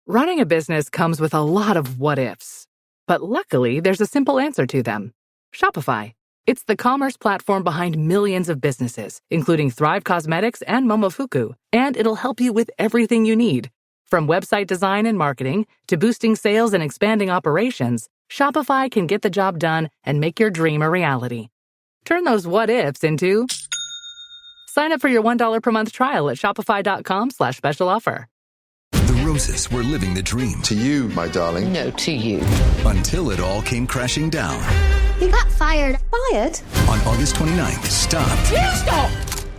Running a business comes with a lot of what-ifs. But luckily, there's a simple answer to them. Shopify. It's the commerce platform behind millions of businesses, including Thrive Cosmetics and Momofuku. And it'll help you with everything you need. From website design and marketing to boosting sales and expanding operations, Shopify can get the job done and make your dream a reality. Turn those what-ifs into... Sign up for your $1 per month trial at shopify.com/special offer. The Roses were living the dream. To you, my darling. No, to you. Until it all came crashing down. You got fired. Fired? On August 29th, stop. You stop!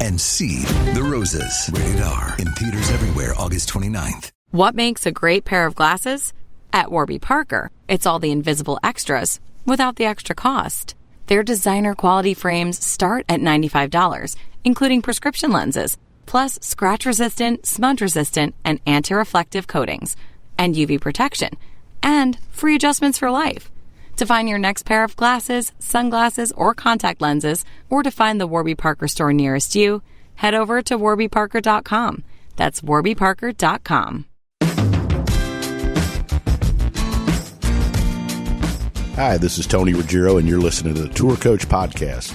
And see The Roses. Rated R. In theaters everywhere, August 29th. What makes a great pair of glasses? At Warby Parker, it's all the invisible extras without the extra cost. Their designer quality frames start at $95, including prescription lenses, plus scratch-resistant, smudge-resistant, and anti-reflective coatings, and UV protection, and free adjustments for life. To find your next pair of glasses, sunglasses, or contact lenses, or to find the Warby Parker store nearest you, head over to warbyparker.com. That's warbyparker.com. Hi, this is Tony Ruggiero, and you're listening to the Tour Coach Podcast.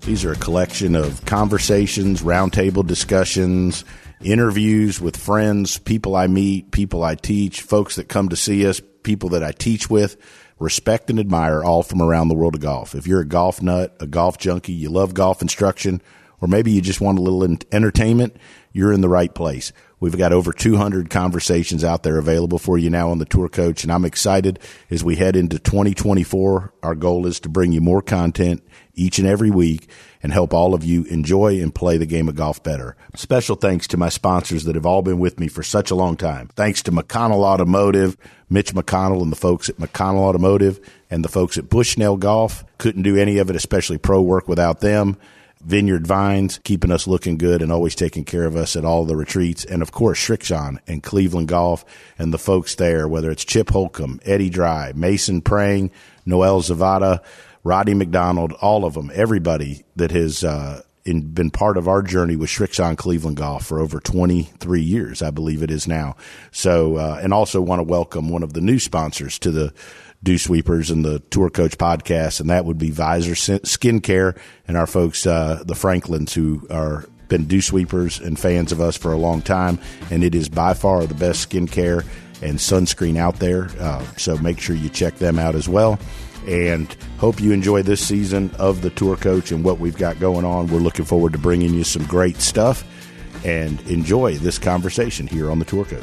These are a collection of conversations, roundtable discussions, interviews with friends, people I meet, people I teach, folks that come to see us, people that I teach with, respect and admire, all from around the world of golf. If you're a golf nut, a golf junkie, you love golf instruction, or maybe you just want a little entertainment, you're in the right place. We've got over 200 conversations out there available for you now on the Tour Coach, and I'm excited as we head into 2024. Our goal is to bring you more content each and every week and help all of you enjoy and play the game of golf better. Special thanks to my sponsors that have all been with me for such a long time. Thanks to McConnell Automotive, Mitch McConnell and the folks at McConnell Automotive, and the folks at Bushnell Golf. Couldn't do any of it, especially pro work, without them. Vineyard Vines, keeping us looking good and always taking care of us at all the retreats. And, of course, Shrixon and Cleveland Golf and the folks there, whether it's Chip Holcomb, Eddie Dry, Mason Prang, Noel Zavada, Roddy McDonald, all of them, everybody that has been part of our journey with Shrixon Cleveland Golf for over 23 years, I believe it is now. So, and also want to welcome one of the new sponsors to the Dew Sweepers and the Tour Coach Podcast, and that would be Visor Skincare and our folks, the Franklins, who are been Dew Sweepers and fans of us for a long time, and it is by far the best skincare and sunscreen out there. So make sure you check them out as well. And hope you enjoy this season of the Tour Coach and what we've got going on. We're looking forward to bringing you some great stuff, and enjoy this conversation here on the Tour Coach.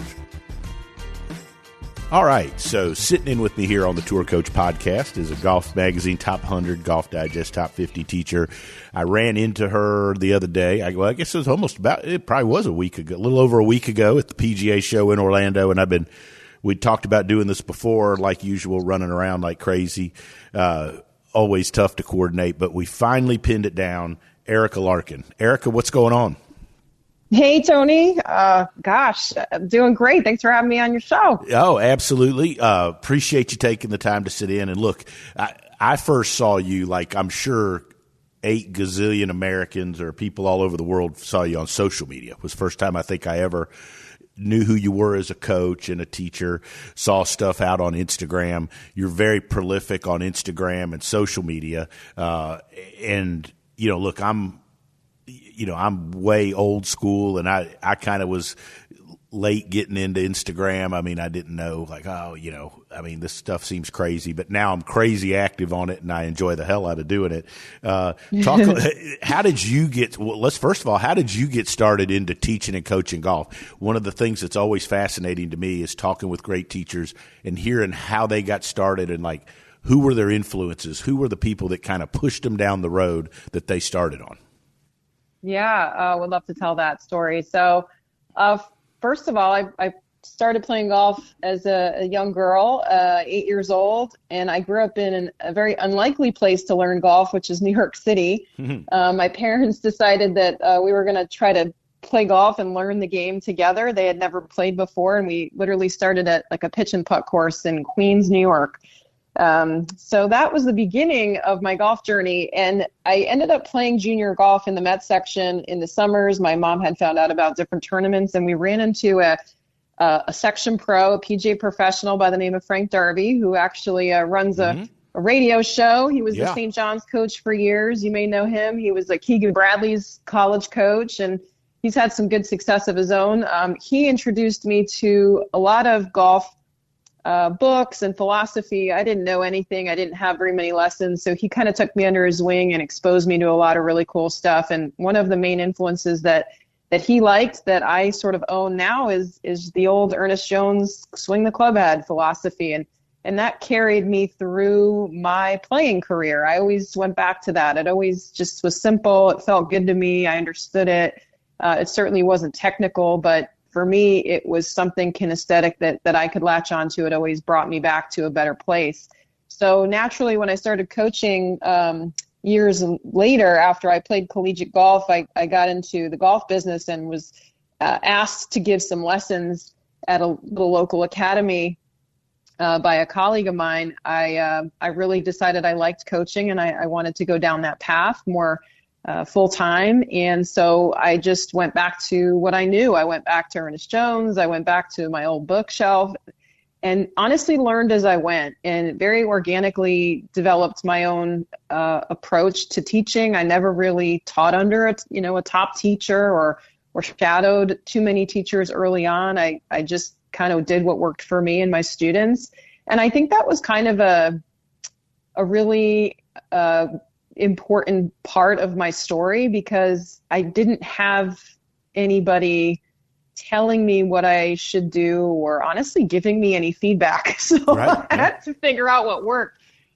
All right, so sitting in with me here on the Tour Coach Podcast is a Golf Magazine Top 100, Golf Digest Top 50 teacher. I ran into her the other day. I guess it was it probably was a week ago, a little over a week ago at the PGA show in Orlando, and we talked about doing this before, like usual, running around like crazy. Always tough to coordinate, but we finally pinned it down. Erika Larkin. Erika, what's going on? Hey, Tony. Gosh, I'm doing great. Thanks for having me on your show. Oh, absolutely. Appreciate you taking the time to sit in. And look, I first saw you, like I'm sure 8 gazillion Americans or people all over the world saw you on social media. It was the first time I think I ever knew who you were as a coach and a teacher, saw stuff out on Instagram. You're very prolific on Instagram and social media. And, you know, look, I'm way old school, and I kind of was late getting into Instagram. I mean, I didn't know, like, this stuff seems crazy, but now I'm crazy active on it, and I enjoy the hell out of doing it. How did you get started into teaching and coaching golf? One of the things that's always fascinating to me is talking with great teachers and hearing how they got started, and like, who were their influences? Who were the people that kind of pushed them down the road that they started on? Yeah, would love to tell that story. So, first of all, I started playing golf as a young girl, 8 years old, and I grew up in a very unlikely place to learn golf, which is New York City. My parents decided that we were going to try to play golf and learn the game together. They had never played before, and we literally started at like a pitch and putt course in Queens, New York. So that was the beginning of my golf journey. And I ended up playing junior golf in the Met section in the summers. My mom had found out about different tournaments, and we ran into a section pro, a PGA professional by the name of Frank Darby, who actually runs a radio show. He was the St. John's coach for years. You may know him. He was Keegan Bradley's college coach, and he's had some good success of his own. He introduced me to a lot of golf books and philosophy. I didn't know anything. I didn't have very many lessons. So he kind of took me under his wing and exposed me to a lot of really cool stuff. And one of the main influences that he liked that I sort of own now is the old Ernest Jones swing the club head philosophy. And that carried me through my playing career. I always went back to that. It always just was simple. It felt good to me. I understood it. It certainly wasn't technical, but for me, it was something kinesthetic that I could latch onto. It always brought me back to a better place. So naturally, when I started coaching years later, after I played collegiate golf, I got into the golf business and was asked to give some lessons at a little local academy by a colleague of mine. I really decided I liked coaching and I wanted to go down that path more full time. And so I just went back to what I knew. I went back to Ernest Jones. I went back to my old bookshelf and honestly learned as I went and very organically developed my own approach to teaching. I never really taught under a top teacher or shadowed too many teachers early on. I just kind of did what worked for me and my students. And I think that was kind of a really important part of my story because I didn't have anybody telling me what I should do or honestly giving me any feedback. So I had to figure out what worked.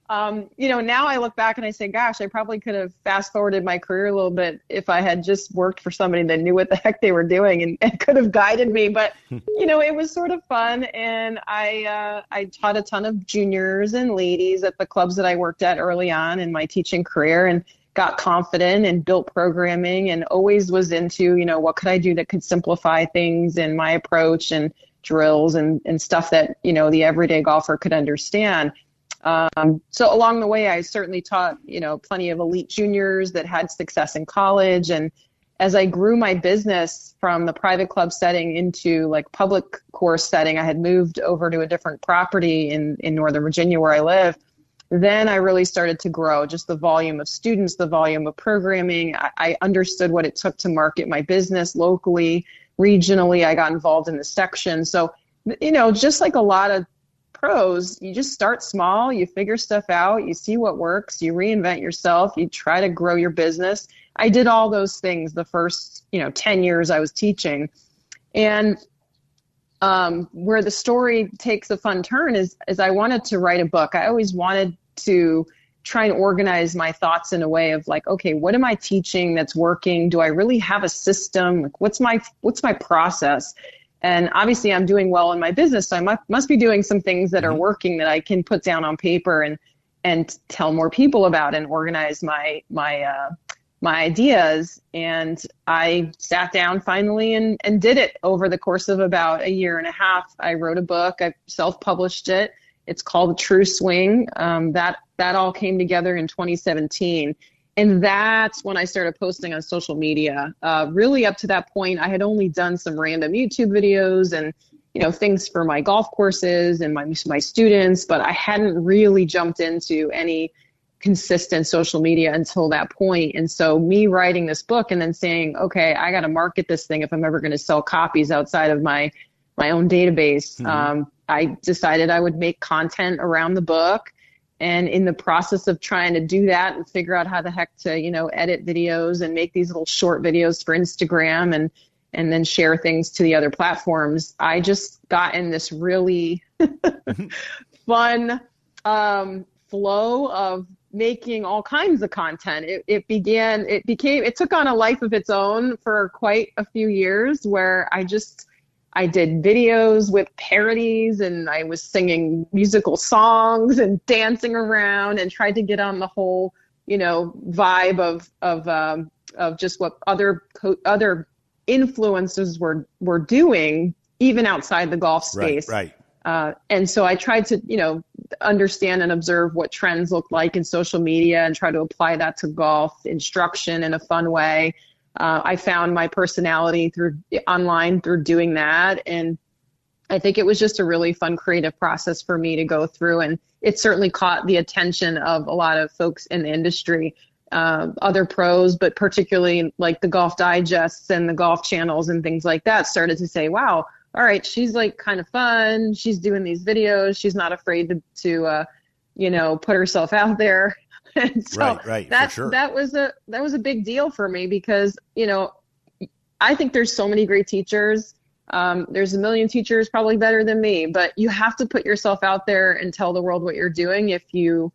Now I look back and I say, gosh, I probably could have fast forwarded my career a little bit if I had just worked for somebody that knew what the heck they were doing and could have guided me. But, it was sort of fun. And I taught a ton of juniors and ladies at the clubs that I worked at early on in my teaching career and got confident and built programming and always was into, what could I do that could simplify things in my approach and drills and stuff that, the everyday golfer could understand. So along the way, I certainly taught, plenty of elite juniors that had success in college. And as I grew my business from the private club setting into like public course setting, I had moved over to a different property in Northern Virginia where I live. Then I really started to grow just the volume of students, the volume of programming. I understood what it took to market my business locally, regionally. I got involved in the section. So, just like a lot of pros, you just start small, you figure stuff out, you see what works, you reinvent yourself, you try to grow your business. I did all those things the first, 10 years I was teaching. And where the story takes a fun turn is I wanted to write a book. I always wanted to try and organize my thoughts in a way of like, okay, what am I teaching that's working? Do I really have a system? Like, what's my process? And obviously I'm doing well in my business, so I must be doing some things that are working that I can put down on paper and tell more people about and organize my ideas. And I sat down finally and did it over the course of about a year and a half. I wrote a book. I self-published it. It's called The True Swing. That all came together in 2017. And that's when I started posting on social media. Really up to that point, I had only done some random YouTube videos and, things for my golf courses and my students, but I hadn't really jumped into any consistent social media until that point. And so me writing this book and then saying, okay, I got to market this thing if I'm ever going to sell copies outside of my own database. I decided I would make content around the book. And in the process of trying to do that and figure out how the heck to, edit videos and make these little short videos for Instagram and then share things to the other platforms, I just got in this really fun flow of making all kinds of content. It took on a life of its own for quite a few years where I did videos with parodies and I was singing musical songs and dancing around and tried to get on the whole, vibe of just what other influencers were doing, even outside the golf space. Right. And so I tried to, understand and observe what trends look like in social media and try to apply that to golf instruction in a fun way. I found my personality online through doing that. And I think it was just a really fun creative process for me to go through, and it certainly caught the attention of a lot of folks in the industry, other pros, but particularly like the Golf Digests and the golf channels and things like that started to say, wow, all right, she's like kind of fun. She's doing these videos. She's not afraid to put herself out there. And so right, that, for sure. that was a big deal for me because, I think there's so many great teachers. There's a million teachers probably better than me, but you have to put yourself out there and tell the world what you're doing if you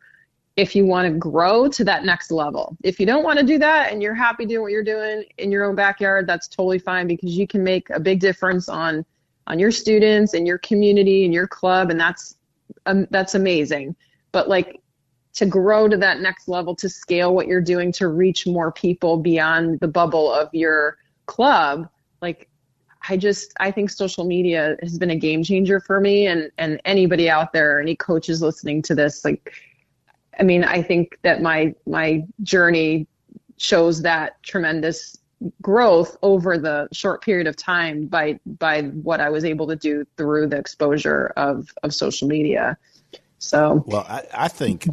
want to grow to that next level. If you don't want to do that and you're happy doing what you're doing in your own backyard, that's totally fine because you can make a big difference on your students and your community and your club, and that's amazing. But like to grow to that next level, to scale what you're doing, to reach more people beyond the bubble of your club, like I think social media has been a game changer for me and anybody out there, any coaches listening to this, I think that my journey shows that tremendous growth over the short period of time by what I was able to do through the exposure of social media. So, well, I think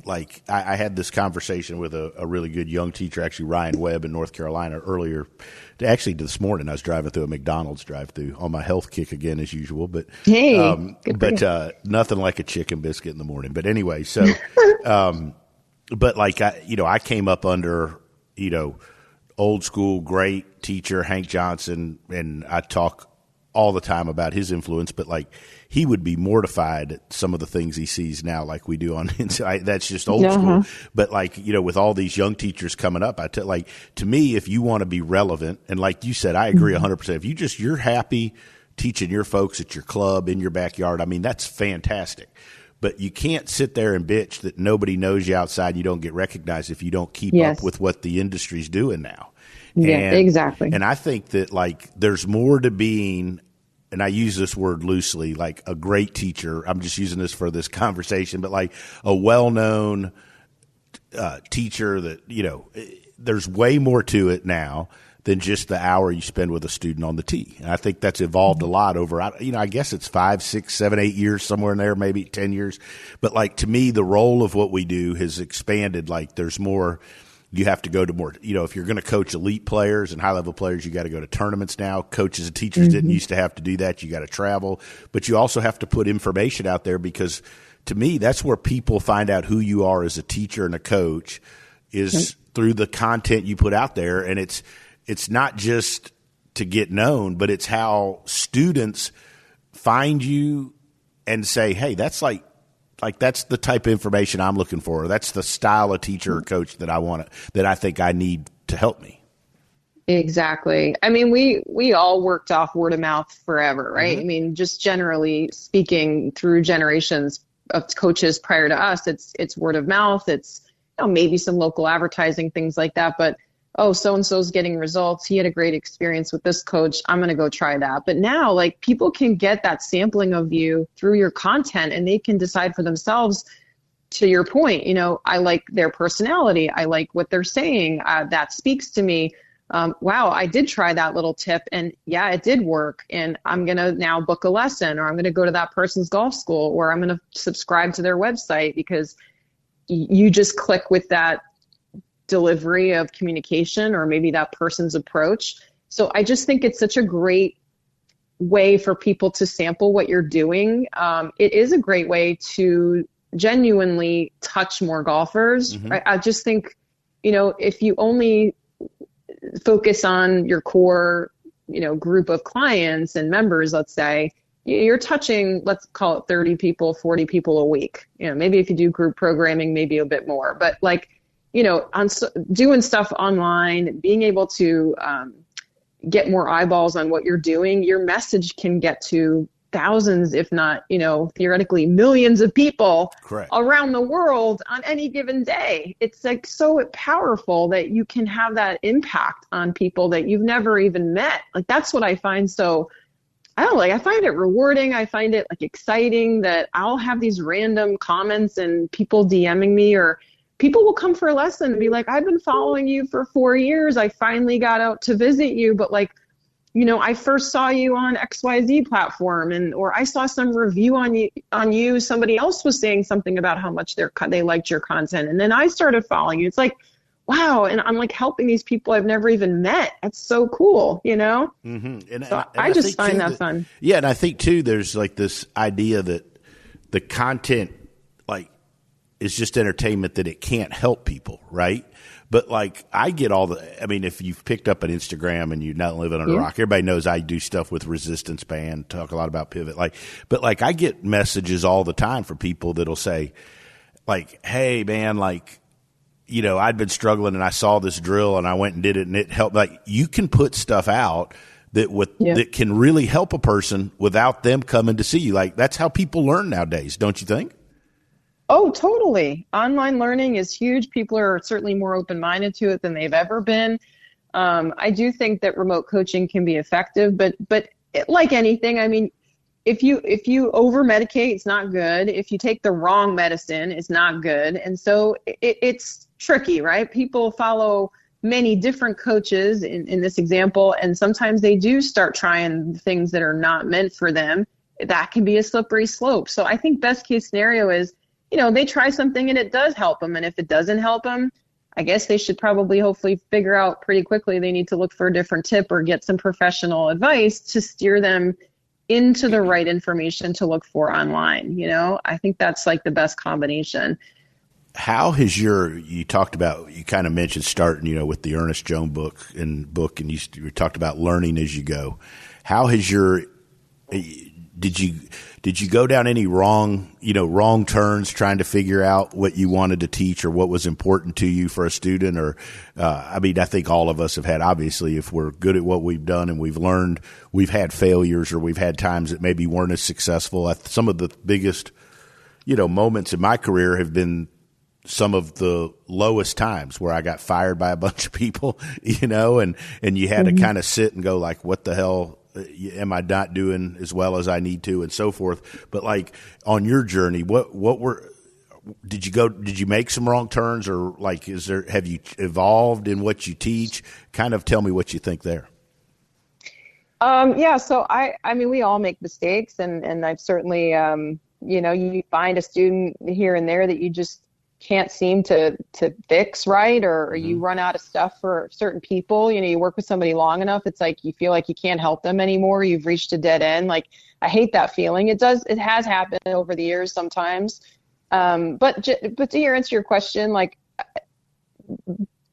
I had this conversation with a really good young teacher, actually Ryan Webb in North Carolina earlier. Actually, this morning I was driving through a McDonald's drive-through on my health kick again as usual, but nothing like a chicken biscuit in the morning. But anyway, so but I came up under old school great teacher Hank Johnson, and I talk all the time about his influence, but he would be mortified at some of the things he sees now, like we do on Inside. That's just old school. But with all these young teachers coming up, to me, if you want to be relevant, and like you said, I agree 100%. If you're happy teaching your folks at your club in your backyard, that's fantastic. But you can't sit there and bitch that nobody knows you outside. You don't get recognized if you don't keep up with what the industry's doing now. Yeah, exactly. And I think that there's more to being, and I use this word loosely, a great teacher. I'm just using this for this conversation, but a well-known teacher that, there's way more to it now than just the hour you spend with a student on the tee. And I think that's evolved a lot over, I guess it's 5, 6, 7, 8 years, somewhere in there, maybe 10 years. But to me, the role of what we do has expanded. There's more. You have to go to more, if you're going to coach elite players and high level players, you got to go to tournaments now. Coaches and teachers didn't used to have to do that. You got to travel, but you also have to put information out there because to me, that's where people find out who you are as a teacher and a coach is through the content you put out there. And it's not just to get known, but it's how students find you and say, hey, that's that's the type of information I'm looking for. That's the style of teacher or coach that that I think I need to help me. Exactly. We all worked off word of mouth forever, right? Just generally speaking, through generations of coaches prior to us, it's word of mouth. It's maybe some local advertising, things like that. But so-and-so's getting results. He had a great experience with this coach. I'm going to go try that. But now people can get that sampling of you through your content and they can decide for themselves, to your point, I like their personality. I like what they're saying. That speaks to me. Wow, I did try that little tip and yeah, it did work. And I'm going to now book a lesson, or I'm going to go to that person's golf school, or I'm going to subscribe to their website because you just click with that delivery of communication or maybe that person's approach. So I just think it's such a great way for people to sample what you're doing. It is a great way to genuinely touch more golfers. Right? I just think, if you only focus on your core, group of clients and members, let's say, you're touching, let's call it 30 people, 40 people a week. Maybe if you do group programming, maybe a bit more, but doing stuff online, being able to get more eyeballs on what you're doing, your message can get to thousands, if not, theoretically millions of people around the world on any given day. It's so powerful that you can have that impact on people that you've never even met. That's what I find so, I find it rewarding. I find it exciting that I'll have these random comments and people DMing me, or people will come for a lesson and be like, I've been following you for 4 years. I finally got out to visit you. But I first saw you on XYZ platform, or I saw some review on you. Somebody else was saying something about how much they liked your content. And then I started following you. It's like, wow. And I'm like helping these people I've never even met. That's so cool, Mm-hmm. And I just find that fun. Yeah. And I think too, there's like this idea that the content like is just entertainment, that it can't help people. Right. But like I get if you've picked up an Instagram and you're not living on a rock, everybody knows I do stuff with resistance band, talk a lot about pivot. But I get messages all the time from people that'll say like, hey man, like, I'd been struggling and I saw this drill and I went and did it and it helped. Like you can put stuff out that can really help a person without them coming to see you. Like that's how people learn nowadays. Don't you think? Oh, totally. Online learning is huge. People are certainly more open-minded to it than they've ever been. I do think that remote coaching can be effective, but like anything, I mean, if you over-medicate, it's not good. If you take the wrong medicine, it's not good. And so it's tricky, right? People follow many different coaches in this example, and sometimes they do start trying things that are not meant for them. That can be a slippery slope. So I think best case scenario is, they try something and it does help them. And if it doesn't help them, I guess they should hopefully figure out pretty quickly they need to look for a different tip or get some professional advice to steer them into the right information to look for online. I think that's like the best combination. How has you kind of mentioned starting, with the Ernest Jones book and you talked about learning as you go. How has did you go down any wrong turns trying to figure out what you wanted to teach or what was important to you for a student? Or, I think all of us have had, obviously, if we're good at what we've done and we've learned, we've had failures or we've had times that maybe weren't as successful. Some of the biggest, moments in my career have been some of the lowest times where I got fired by a bunch of people, and you had to kind of sit and go like, what the hell am I not doing as well as I need to, and so forth. But like on your journey, did you make some wrong turns, or like, have you evolved in what you teach? Kind of tell me what you think there. So I mean, we all make mistakes, and I've certainly, you find a student here and there that you just can't seem to fix right, or you run out of stuff for certain people. You work with somebody long enough, it's like you feel like you can't help them anymore. You've reached a dead end. Like, I hate that feeling. It has happened over the years sometimes. But to answer your question, like,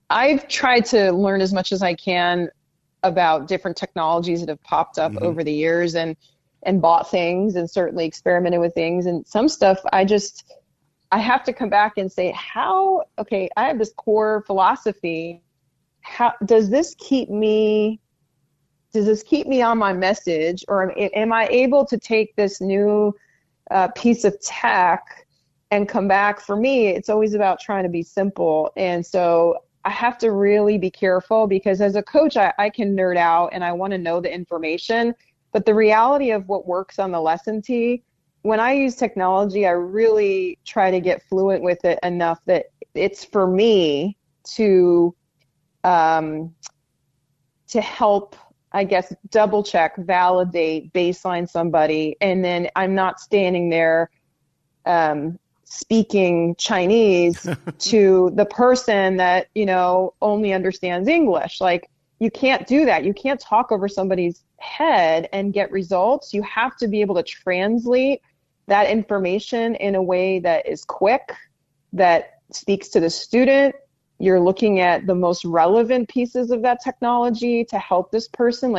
I've tried to learn as much as I can about different technologies that have popped up over the years, and bought things and certainly experimented with things, and some stuff I have to come back and say, I have this core philosophy. How does this keep me on my message, or am I able to take this new piece of tech and come back? For me, it's always about trying to be simple. And so I have to really be careful, because as a coach, I can nerd out and I want to know the information, but the reality of what works on the lesson tee, when I use technology, I really try to get fluent with it enough that it's for me to help, I guess, double check, validate, baseline somebody. And then I'm not standing there speaking Chinese to the person that, only understands English. Like, you can't do that. You can't talk over somebody's head and get results. You have to be able to translate that information in a way that is quick, that speaks to the student. You're looking at the most relevant pieces of that technology to help this person.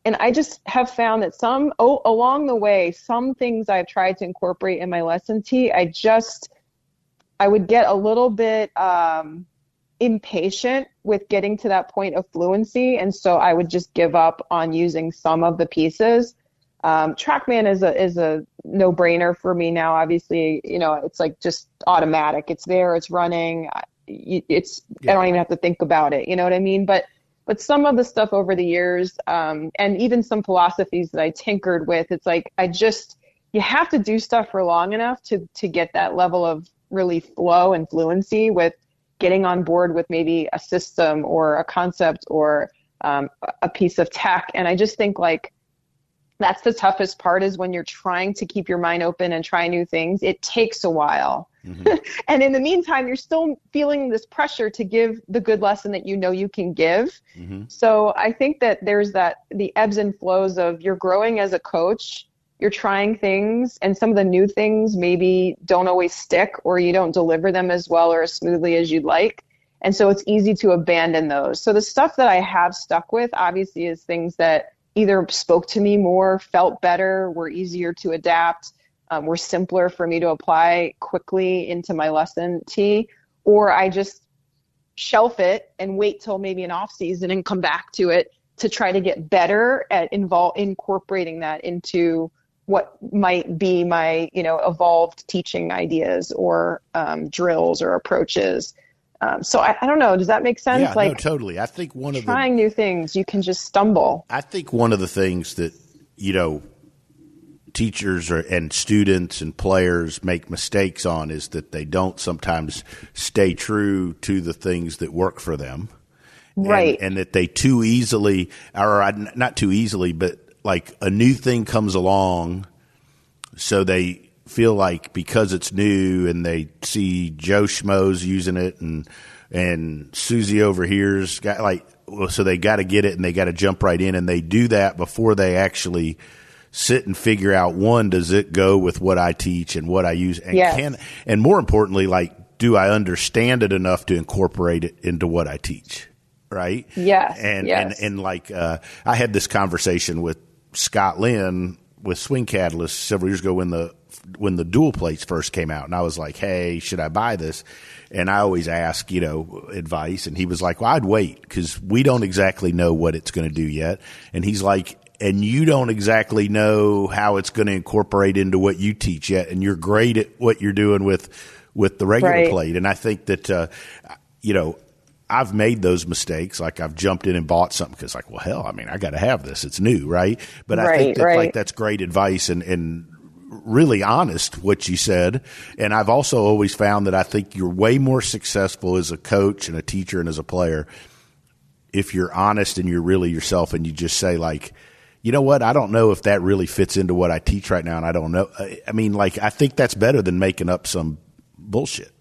And I just have found that along the way, some things I've tried to incorporate in my lesson tee, I would get a little bit impatient with getting to that point of fluency. And so I would just give up on using some of the pieces. TrackMan is a no-brainer for me now. Obviously, it's like just automatic. It's there, it's running. I don't even have to think about it. You know what I mean? But some of the stuff over the years, and even some philosophies that I tinkered with, it's like, you have to do stuff for long enough to get that level of really flow and fluency with getting on board with maybe a system or a concept or a piece of tech. And I just think like that's the toughest part, is when you're trying to keep your mind open and try new things. It takes a while. Mm-hmm. And in the meantime, you're still feeling this pressure to give the good lesson that you know you can give. Mm-hmm. So I think that there's the ebbs and flows of, you're growing as a coach, you're trying things, and some of the new things maybe don't always stick, or you don't deliver them as well or as smoothly as you'd like. And so it's easy to abandon those. So the stuff that I have stuck with, obviously, is things that either spoke to me more, felt better, were easier to adapt, were simpler for me to apply quickly into my lesson T, or I just shelf it and wait till maybe an off season and come back to it to try to get better at incorporating that into what might be my, evolved teaching ideas or drills or approaches. So I don't know. Does that make sense? Yeah, no, totally. I think trying new things, you can just stumble. I think one of the things that, teachers and students and players make mistakes on is that they don't sometimes stay true to the things that work for them. Right. And that they too easily, or not too easily, but like a new thing comes along, so they feel like because it's new and they see Joe Schmo's using it and Susie over here's got so they got to get it and they got to jump right in, and they do that before they actually sit and figure out, one, does it go with what I teach and what I use, and yes. And more importantly, do I understand it enough to incorporate it into what I teach? Right. Yes. And I had this conversation with Scott Lynn with Swing Catalyst several years ago when the dual plates first came out, and I was like, hey, should I buy this? And I always ask, advice. And he was like, well, I'd wait, because we don't exactly know what it's going to do yet. And he's like, and you don't exactly know how it's going to incorporate into what you teach yet. And you're great at what you're doing with the regular plate. And I think that, I've made those mistakes. Like, I've jumped in and bought something because, well, hell, I got to have this. It's new, right? But I think that that's great advice and really honest what you said. And I've also always found that I think you're way more successful as a coach and a teacher and as a player if you're honest and you're really yourself, and you just say, you know what? I don't know if that really fits into what I teach right now, and I don't know. I think that's better than making up some bullshit.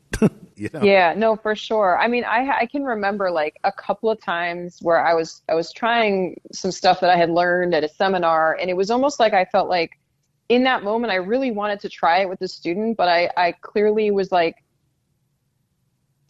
Yeah, no, for sure. I can remember a couple of times where I was trying some stuff that I had learned at a seminar, and it was almost like I felt like in that moment I really wanted to try it with the student, but I clearly was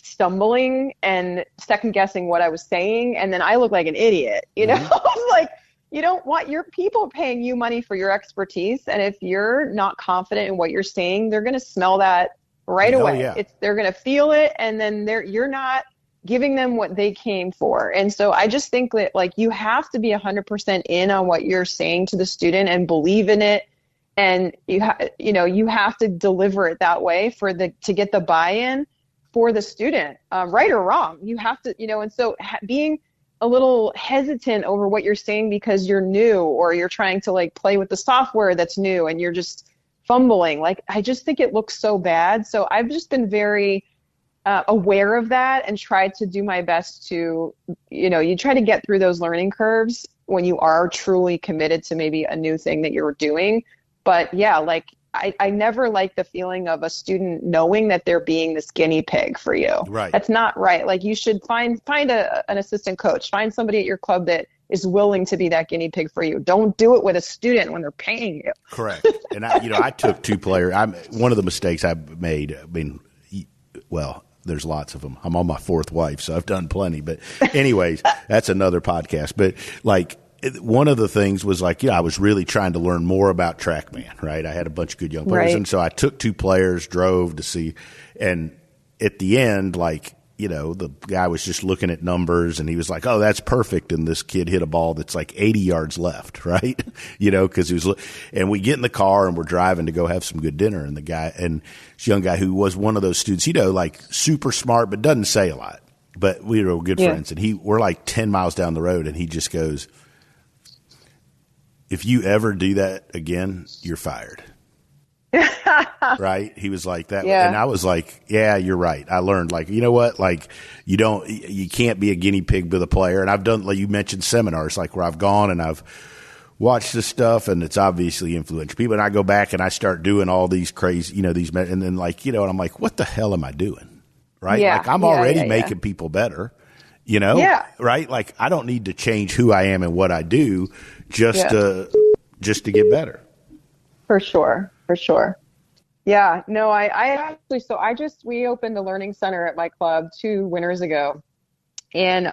stumbling and second guessing what I was saying, and then I looked like an idiot, Mm-hmm. I was like, you don't want your people paying you money for your expertise, and if you're not confident in what you're saying, they're going to smell that right away. Yeah. They're going to feel it, and then you're not giving them what they came for. And so I just think that you have to be 100% in on what you're saying to the student and believe in it, and you have to deliver it that way to get the buy-in for the student, right or wrong. You have to, and so being a little hesitant over what you're saying because you're new, or you're trying to play with the software that's new and you're just fumbling. I just think it looks so bad. So I've just been very aware of that and tried to do my best to, you try to get through those learning curves when you are truly committed to maybe a new thing that you're doing. But yeah, I never like the feeling of a student knowing that they're being this guinea pig for you. Right. That's not right. You should find an assistant coach, find somebody at your club that is willing to be that guinea pig for you. Don't do it with a student when they're paying you. Correct. And I took two players. One of the mistakes I made, there's lots of them. I'm on my fourth wife, so I've done plenty. But anyways, that's another podcast. But one of the things was I was really trying to learn more about TrackMan, right? I had a bunch of good young players. Right. And so I took two players, drove to see, and at the end, the guy was just looking at numbers and he was like, oh, that's perfect. And this kid hit a ball that's 80 yards left, right? Cause and we get in the car and we're driving to go have some good dinner. And this young guy who was one of those students, super smart, but doesn't say a lot, but we were good friends. And we're 10 miles down the road and he just goes, if you ever do that again, you're fired. right? He was like that. Yeah. And I was like, yeah, you're right. I learned, like, you know what? Like, you can't be a guinea pig with a player. And I've done, like you mentioned, seminars, like where I've gone and I've watched this stuff and it's obviously influenced people. And I go back and I start doing all these crazy, and then like, and I'm like, what the hell am I doing? Right? Yeah. Like I'm already making people better, right? Like I don't need to change who I am and what I do just to get better. For sure. Yeah, no, I actually, we opened the Learning Center at my club 2 winters ago. And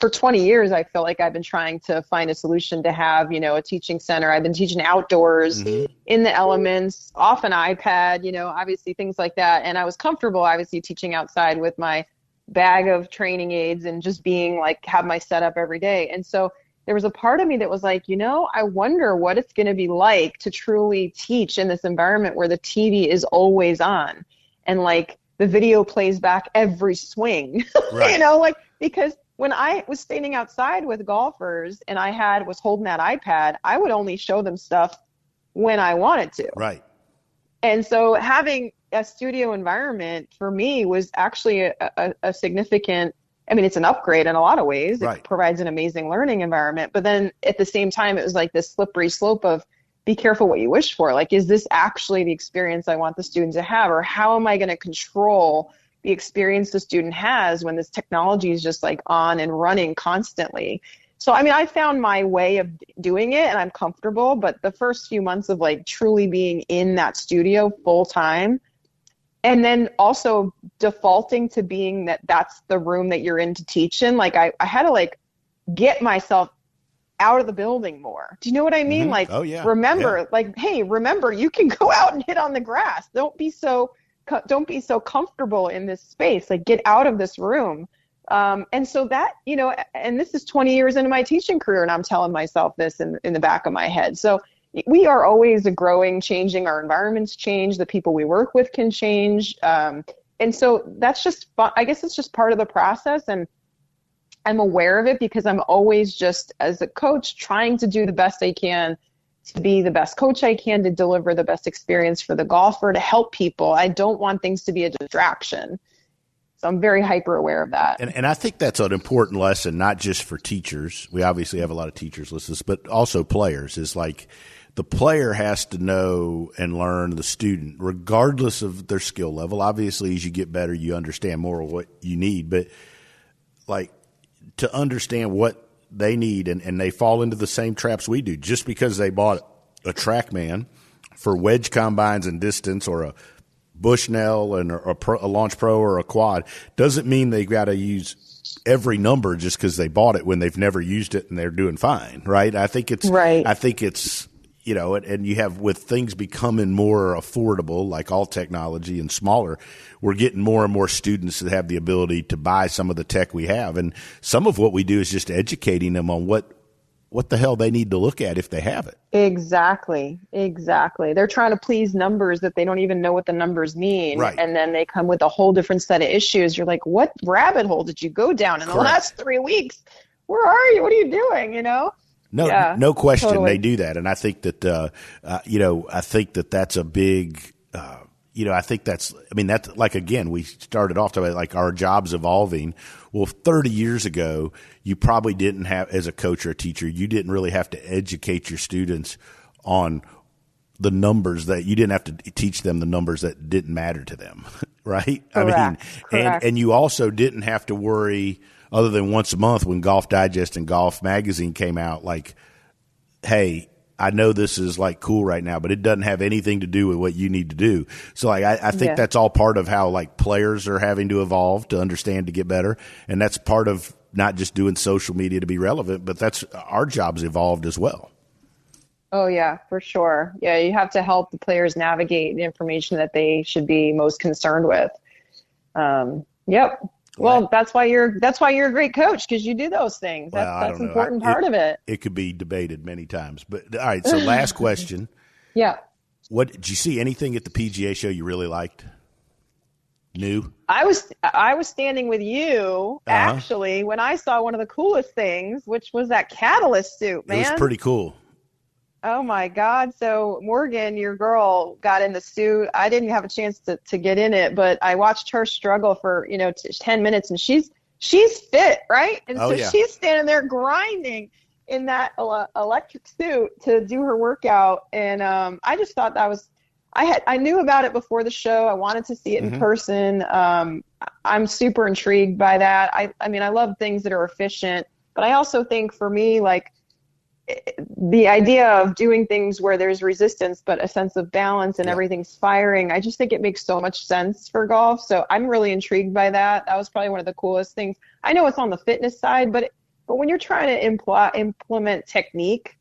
for 20 years, I feel like I've been trying to find a solution to have, a teaching center. I've been teaching outdoors in the elements, off an iPad, obviously things like that. And I was comfortable, obviously, teaching outside with my bag of training aids and just being like, have my setup every day. And so there was a part of me that was like, I wonder what it's going to be like to truly teach in this environment where the TV is always on and like the video plays back every swing, right. Because when I was standing outside with golfers and was holding that iPad, I would only show them stuff when I wanted to. Right. And so having a studio environment for me was actually a significant, it's an upgrade in a lot of ways. Right. It provides an amazing learning environment. But then at the same time, it was like this slippery slope of be careful what you wish for. Like, is this actually the experience I want the student to have? Or how am I going to control the experience the student has when this technology is just like on and running constantly? So, I found my way of doing it and I'm comfortable. But the first few months of like truly being in that studio full time, and then also defaulting to being that's the room that you're in to teach in. Like I had to like get myself out of the building more. Do you know what I mean? Mm-hmm. Like, oh, yeah. remember, hey, you can go out and hit on the grass. Don't be so comfortable in this space. Like get out of this room. And so that, and this is 20 years into my teaching career and I'm telling myself this in the back of my head. So we are always growing, changing, our environments change, the people we work with can change. And so that's just fun. I guess it's just part of the process. And I'm aware of it because I'm always just, as a coach, trying to do the best I can to be the best coach I can, to deliver the best experience for the golfer, to help people. I don't want things to be a distraction. So I'm very hyper aware of that. And I think that's an important lesson, not just for teachers. We obviously have a lot of teachers listeners, but also players. Is like the player has to know and learn the student, regardless of their skill level. Obviously, as you get better, you understand more of what you need. But like to understand what they need, and they fall into the same traps we do. Just because they bought a TrackMan for wedge combines and distance, or a Bushnell and a Launch Pro or a quad, doesn't mean they got to use every number just because they bought it when they've never used it and they're doing fine, right? I think it's and you have, with things becoming more affordable, like all technology, and smaller, we're getting more and more students that have the ability to buy some of the tech we have. And some of what we do is just educating them on what the hell they need to look at if they have it. Exactly. They're trying to please numbers that they don't even know what the numbers mean. Right. And then they come with a whole different set of issues. You're like, what rabbit hole did you go down in the last 3 weeks? Where are you? What are you doing? No question. Totally. They do that. And I think that, that's a big, I think that's like, again, we started off talking about like our jobs evolving. Well, 30 years ago, you probably didn't have, as a coach or a teacher, you didn't really have to educate your students on the numbers, that you didn't have to teach them the numbers that didn't matter to them. Right. Correct. And you also didn't have to worry, other than once a month when Golf Digest and Golf Magazine came out, like, hey, I know this is like cool right now, but it doesn't have anything to do with what you need to do. So like, I think that's all part of how like players are having to evolve to understand, to get better. And that's part of not just doing social media to be relevant, but that's our job's evolved as well. Oh yeah, for sure. Yeah. You have to help the players navigate the information that they should be most concerned with. Yep. Well, that's why you're a great coach, because you do those things. That's an important part of it. It could be debated many times, but all right. So last question. Yeah. What did you see anything at the PGA show you really liked? New? I was standing with you actually when I saw one of the coolest things, which was that Catalyst suit, man. It was pretty cool. Oh my God. So Morgan, your girl, got in the suit. I didn't have a chance to get in it, but I watched her struggle for, 10 minutes, and she's fit, right? And Oh, so yeah. she's standing there grinding in that electric suit to do her workout. And I just thought I knew about it before the show. I wanted to see it in person. I'm super intrigued by that. I mean, I love things that are efficient, but I also think for me, like, the idea of doing things where there's resistance but a sense of balance and everything's firing, I just think it makes so much sense for golf. So I'm really intrigued by that. That was probably one of the coolest things. I know it's on the fitness side, but when you're trying to implement technique,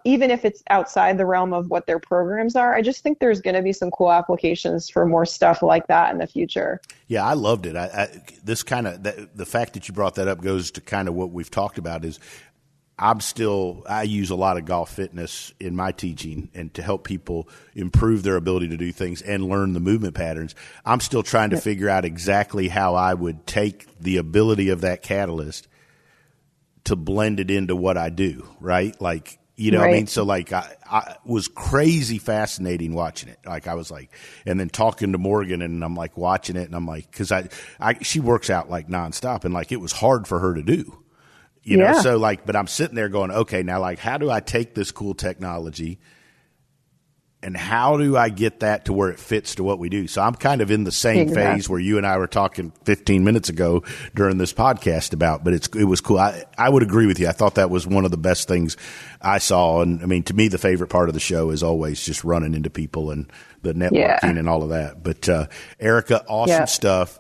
even if it's outside the realm of what their programs are, I just think there's going to be some cool applications for more stuff like that in the future. Yeah, I loved it. The fact that you brought that up goes to kind of what we've talked about is I use a lot of golf fitness in my teaching and to help people improve their ability to do things and learn the movement patterns. I'm still trying to figure out exactly how I would take the ability of that catalyst to blend it into what I do, right? like, what I mean? So like I was crazy fascinating watching it. Like I was like, and then talking to Morgan and I'm like watching it and I'm like, cause she works out like nonstop and like it was hard for her to do. So like, but I'm sitting there going, okay, now like, how do I take this cool technology and how do I get that to where it fits to what we do? So I'm kind of in the same phase where you and I were talking 15 minutes ago during this podcast about, but it was cool. I would agree with you. I thought that was one of the best things I saw. And I mean, to me, the favorite part of the show is always just running into people and the networking and all of that. But, Erika, awesome stuff.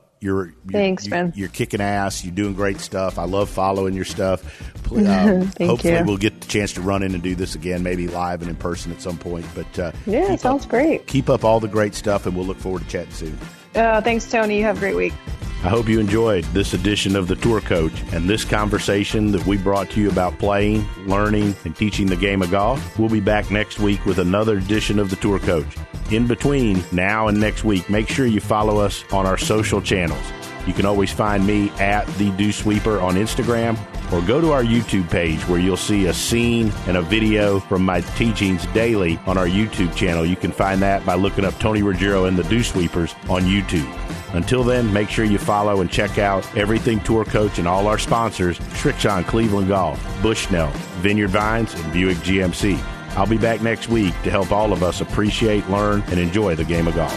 Thanks, Ben. You're kicking ass. You're doing great stuff. I love following your stuff. Hopefully we'll get the chance to run in and do this again, maybe live and in person at some point. But it sounds great. Keep up all the great stuff, and we'll look forward to chatting soon. Thanks, Tony. You have a great week. I hope you enjoyed this edition of The Tour Coach and this conversation that we brought to you about playing, learning, and teaching the game of golf. We'll be back next week with another edition of The Tour Coach. In between now and next week, make sure you follow us on our social channels. You can always find me at The Dew Sweeper on Instagram, or go to our YouTube page where you'll see a scene and a video from my teachings daily on our YouTube channel. You can find that by looking up Tony Ruggiero and the Dew Sweepers on YouTube. Until then, make sure you follow and check out everything Tour Coach and all our sponsors, Srixon Cleveland Golf, Bushnell, Vineyard Vines, and Buick GMC. I'll be back next week to help all of us appreciate, learn, and enjoy the game of golf.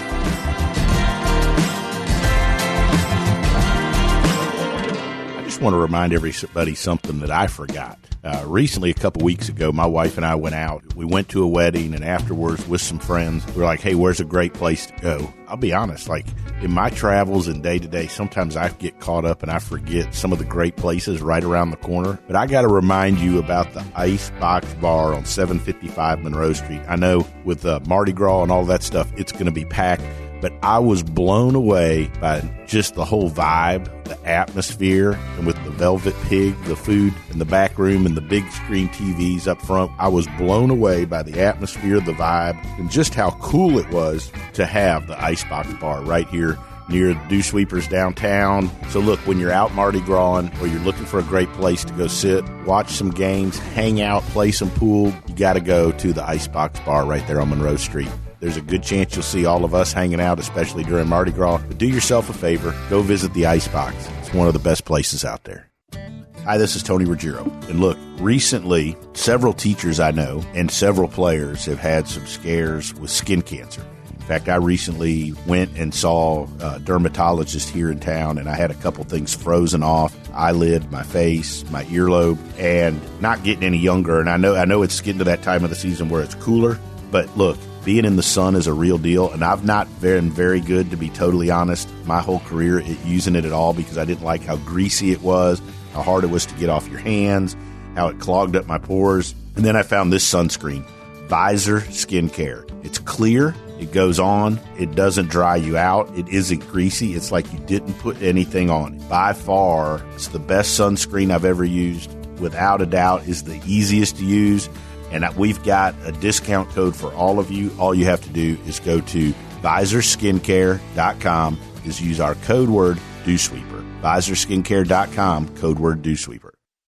I just want to remind everybody something that I forgot. Recently, a couple weeks ago, my wife and I went out. We went to a wedding, and afterwards with some friends, we were like, hey, where's a great place to go? I'll be honest, like in my travels and day-to-day, sometimes I get caught up and I forget some of the great places right around the corner. But I got to remind you about the Icebox Bar on 755 Monroe Street. I know with Mardi Gras and all that stuff, it's going to be packed. But I was blown away by just the whole vibe, the atmosphere, and with the Velvet Pig, the food in the back room, and the big screen TVs up front. I was blown away by the atmosphere, the vibe, and just how cool it was to have the Icebox Bar right here near Dew Sweepers downtown. So look, when you're out Mardi Gras or you're looking for a great place to go sit, watch some games, hang out, play some pool, you got to go to the Icebox Bar right there on Monroe Street. There's a good chance you'll see all of us hanging out, especially during Mardi Gras. But do yourself a favor, go visit the Icebox. It's one of the best places out there. Hi, this is Tony Ruggiero. And look, recently, several teachers I know and several players have had some scares with skin cancer. In fact, I recently went and saw a dermatologist here in town, and I had a couple things frozen off, eyelid, my face, my earlobe, and not getting any younger. And I know it's getting to that time of the season where it's cooler, but look, being in the sun is a real deal, and I've not been very good, to be totally honest, my whole career at using it at all because I didn't like how greasy it was, how hard it was to get off your hands, how it clogged up my pores. And then I found this sunscreen, Visor Skincare. It's clear, it goes on, it doesn't dry you out, it isn't greasy, it's like you didn't put anything on it. By far, it's the best sunscreen I've ever used. Without a doubt, is the easiest to use. And we've got a discount code for all of you. All you have to do is go to visorskincare.com. Use our code word DewSweeper. visorskincare.com, code word DewSweeper.